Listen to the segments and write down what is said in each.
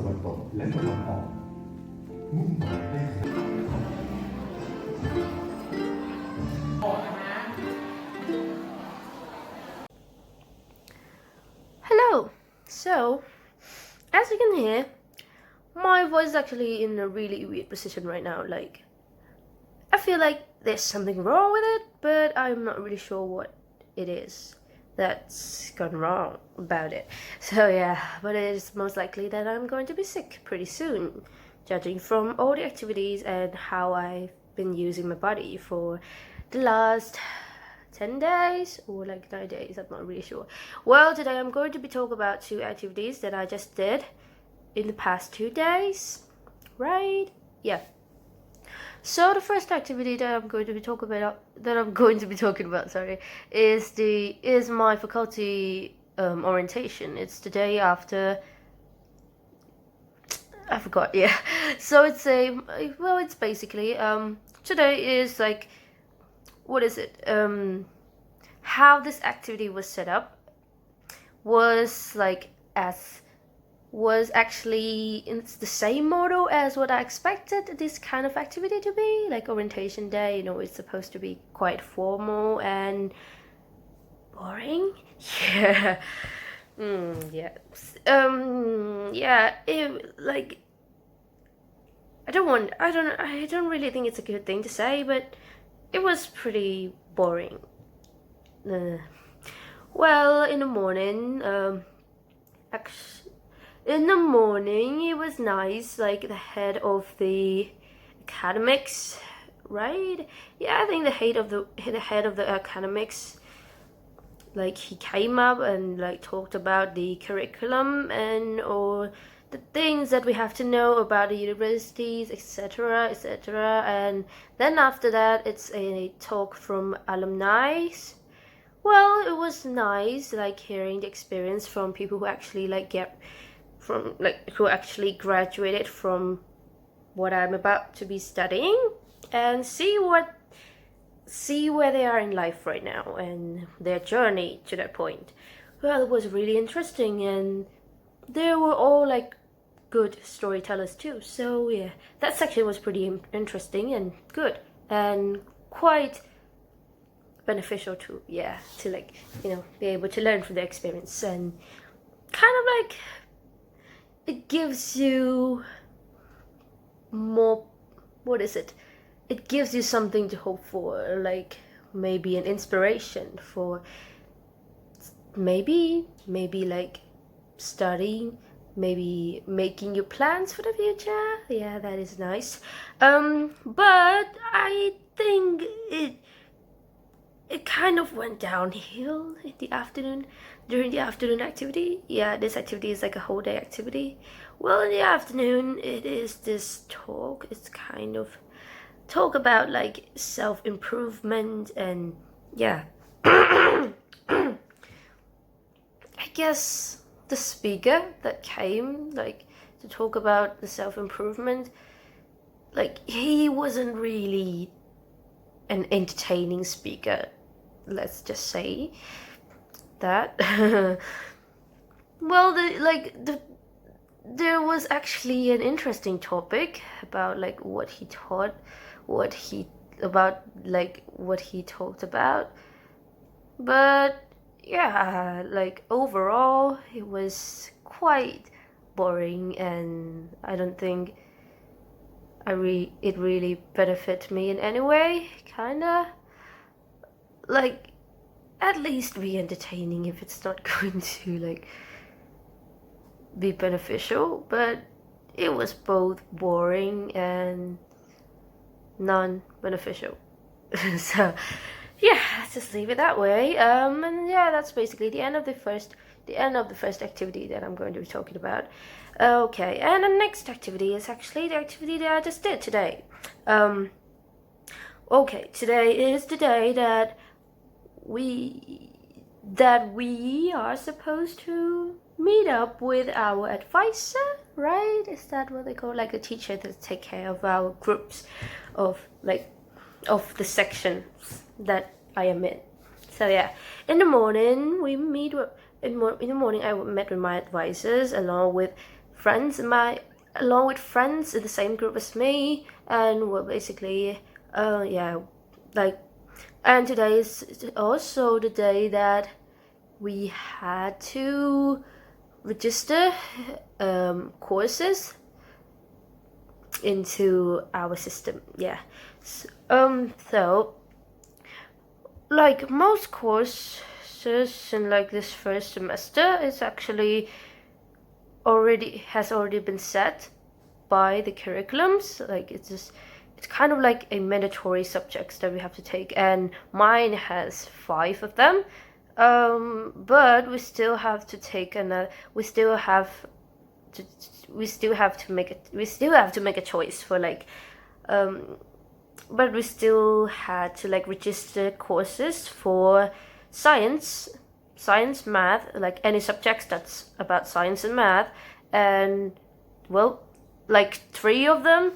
วันตกและตะวันออกมุ่งหมายได้ Hello. So, as you can hear, my voice is actually in a really weird position right now. Like, I feel like there's something wrong with it, but I'm not really sure what it is that's gone wrong about it. So yeah, but it is most likely that I'm going to be sick pretty soon, judging from all the activities and how I've been using my body for the last 10 days or like 9 days, I'm not really sure. Well, today I'm going to be talking about 2 activities that I just did in the past 2 days, right? Yeah. So the first activity that I'm going to be talking about, is my faculty orientation. It's the day after. I forgot. Yeah. So it's basically today is like, what is it? How this activity was set up was actually it's the same model as what I expected this kind of activity to be, like orientation day. You know, it's supposed to be quite formal and boring. Yeah. Yeah. Yeah. I don't really think it's a good thing to say, but it was pretty boring. Well, in the morning, it was nice. Like the head of the academics, right? Yeah, I think the head of the academics, like he came up and like talked about the curriculum and all the things that we have to know about the universities, etc., etc. And then after that, it's a talk from alumni. Well, it was nice, like hearing the experience from people who actually who actually graduated from what I'm about to be studying, and see where they are in life right now and their journey to that point. Well, it was really interesting, and they were all like good storytellers too. So yeah, that section was pretty interesting and good and quite beneficial too. Yeah, to like, you know, be able to learn from their experience, and kind of like it gives you more, what is it? It gives you something to hope for, like maybe an inspiration for maybe like studying, maybe making your plans for the future. Yeah, that is nice. But I think it kind of went downhill in the afternoon, during the afternoon activity. Yeah, this activity is like a whole day activity. Well, in the afternoon, it is this talk. It's kind of talk about like self-improvement, and yeah. I guess the speaker that came like to talk about the self-improvement, like he wasn't really an entertaining speaker, let's just say that. Well, there was actually an interesting topic about like what he taught, what he talked about, but yeah, like overall it was quite boring, and I don't think it really benefit me in any way. Kinda like, at least be entertaining if it's not going to like be beneficial. But it was both boring and non-beneficial. So yeah, let's just leave it that way. And yeah, that's basically the end of the first activity that I'm going to be talking about. Okay, and the next activity is actually the activity that I just did today. Okay, today is the day that we are supposed to meet up with our advisor, right? Is that what they call, like a teacher that take care of our groups of the sections that I am in. So yeah, in the morning I met with my advisors along with friends along with friends in the same group as me, and well, basically, yeah, like, and today is also the day that we had to register courses into our system. Yeah. So like most courses in like this first semester is actually has already been set by the curriculums. Like it's kind of like a mandatory subjects that we have to take, and mine has 5 of them. But we still have to take another. We still have to make a choice for like. But we still had to like register courses for science, math, like any subjects that's about science and math, and well, like 3 of them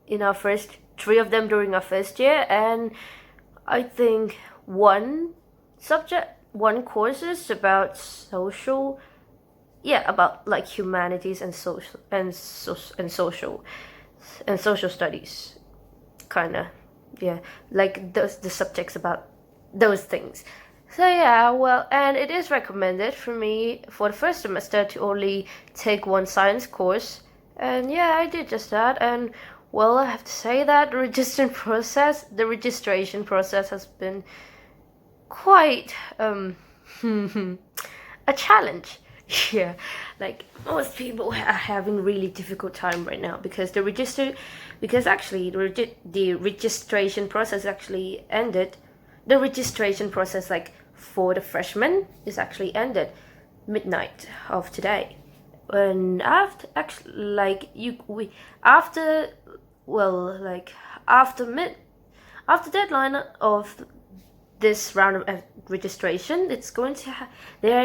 during our first year, and I think one course is about about like humanities and social studies, kind of, yeah, like the subjects about those things. So yeah, well, and it is recommended for me for the first semester to only take 1 science course, and yeah, I did just that. And well, I have to say that the registration process has been quite a challenge. Yeah, like most people are having really difficult time right now because the registration process actually ended. The registration process, like for the freshmen, is actually ended midnight of today. And after deadline of this round of registration, there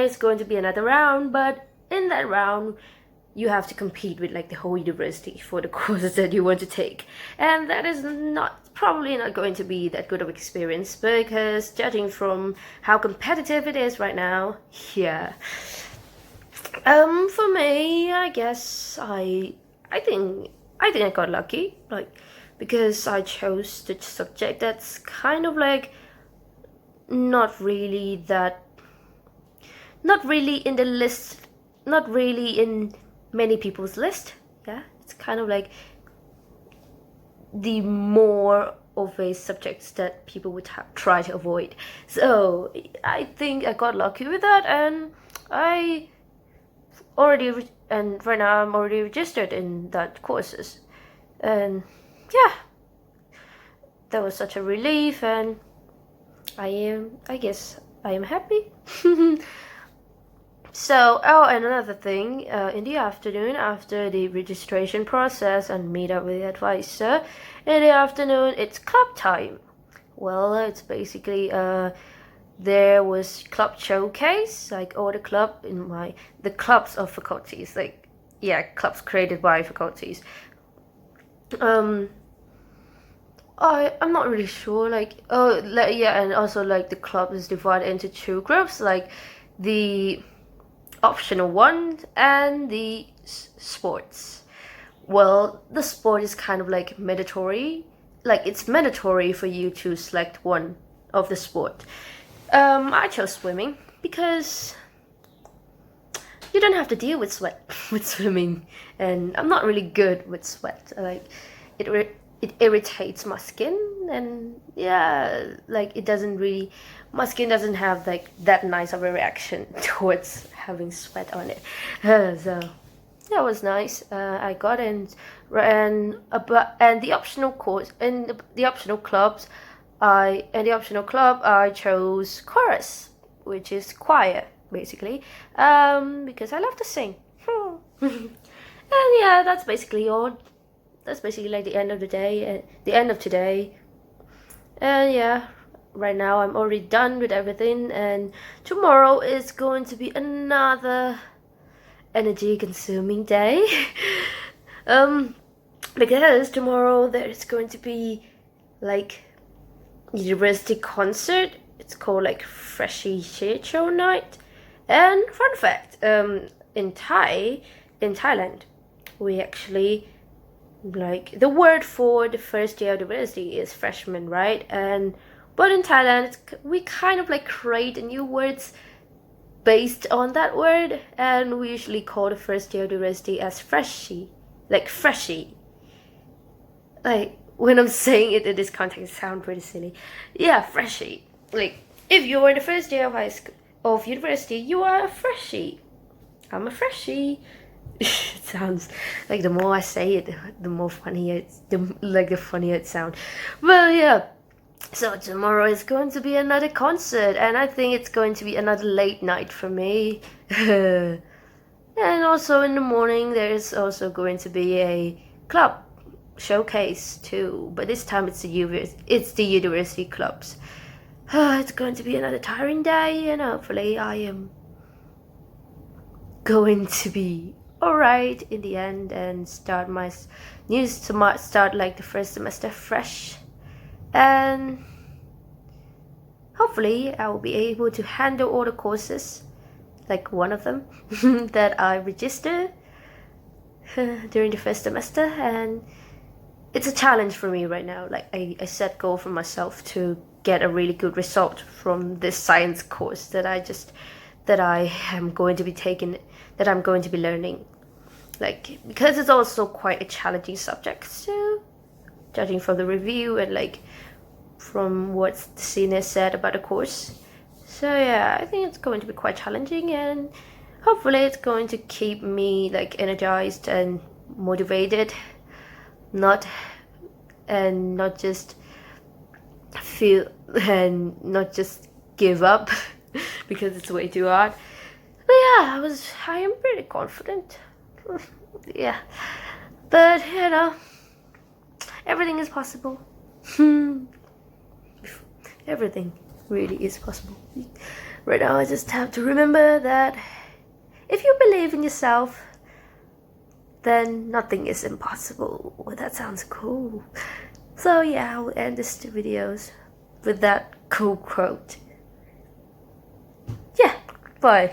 is going to be another round, but in that round you have to compete with like the whole university for the courses that you want to take, and that is probably not going to be that good of experience, because judging from how competitive it is right now, yeah. For me, I guess I think I got lucky, like, because I chose the subject that's kind of like not really in the list, not really in many people's list. Yeah, it's kind of like the more of a subjects that people would try to avoid. So I think I got lucky with that, and right now I'm already registered in that courses, and yeah, that was such a relief, and I guess I am happy. So, and another thing, in the afternoon, after the registration process and meet up with the advisor, in the afternoon, it's club time. Well, it's basically, there was club showcase, like all the clubs of faculties, like, yeah, clubs created by faculties. I'm not really sure, and also, like, the club is divided into 2 groups, like, the optional one and the sports. Well, the sport is kind of like mandatory, like it's mandatory for you to select one of the sport. I chose swimming because you don't have to deal with sweat with swimming, and I'm not really good with sweat. Like it irritates my skin, and yeah, like my skin doesn't have like that nice of a reaction towards having sweat on it. So that was nice. I got in, and the optional course and the optional clubs. In the optional club, I chose chorus, which is choir, basically, because I love to sing. And yeah, that's basically all. That's basically like the end of today. And yeah, right now I'm already done with everything, and tomorrow is going to be another energy consuming day. Because tomorrow there's going to be like university concert. It's called like Freshie Shade Show Night. And fun fact, in Thailand, we actually, like, the word for the first year of university is freshman, right? But in Thailand, we kind of like create new words based on that word, and we usually call the first year of university as freshie, like freshie. Like, when I'm saying it in this context, it sounds pretty silly. Yeah, freshie. Like, if you're in the first year of high school, of university, you are a freshie. I'm a freshie. It sounds like, the more I say it, the more funnier it's, the funnier it sounds. Well, yeah. So tomorrow is going to be another concert, and I think it's going to be another late night for me. And also in the morning, there's also going to be a club showcase too, but this time it's the university clubs. It's going to be another tiring day, and hopefully I am going to be alright in the end and start my start like the first semester fresh, and hopefully I will be able to handle all the courses, like one of them that I registered during the first semester. And it's a challenge for me right now. Like, I set goal for myself to get a really good result from this science course that I am going to be taking, that I'm going to be learning. Like, because it's also quite a challenging subject, so judging from the review and like from what the senior said about the course. So yeah, I think it's going to be quite challenging, and hopefully it's going to keep me like energized and motivated, not just feel and not just give up because it's way too hard. But yeah, I am pretty confident. Yeah, but everything is possible. Everything really is possible. Right now I just have to remember that if you believe in yourself, then nothing is impossible. Well, that sounds cool. So yeah, I'll end this videos with that cool quote. Yeah, bye.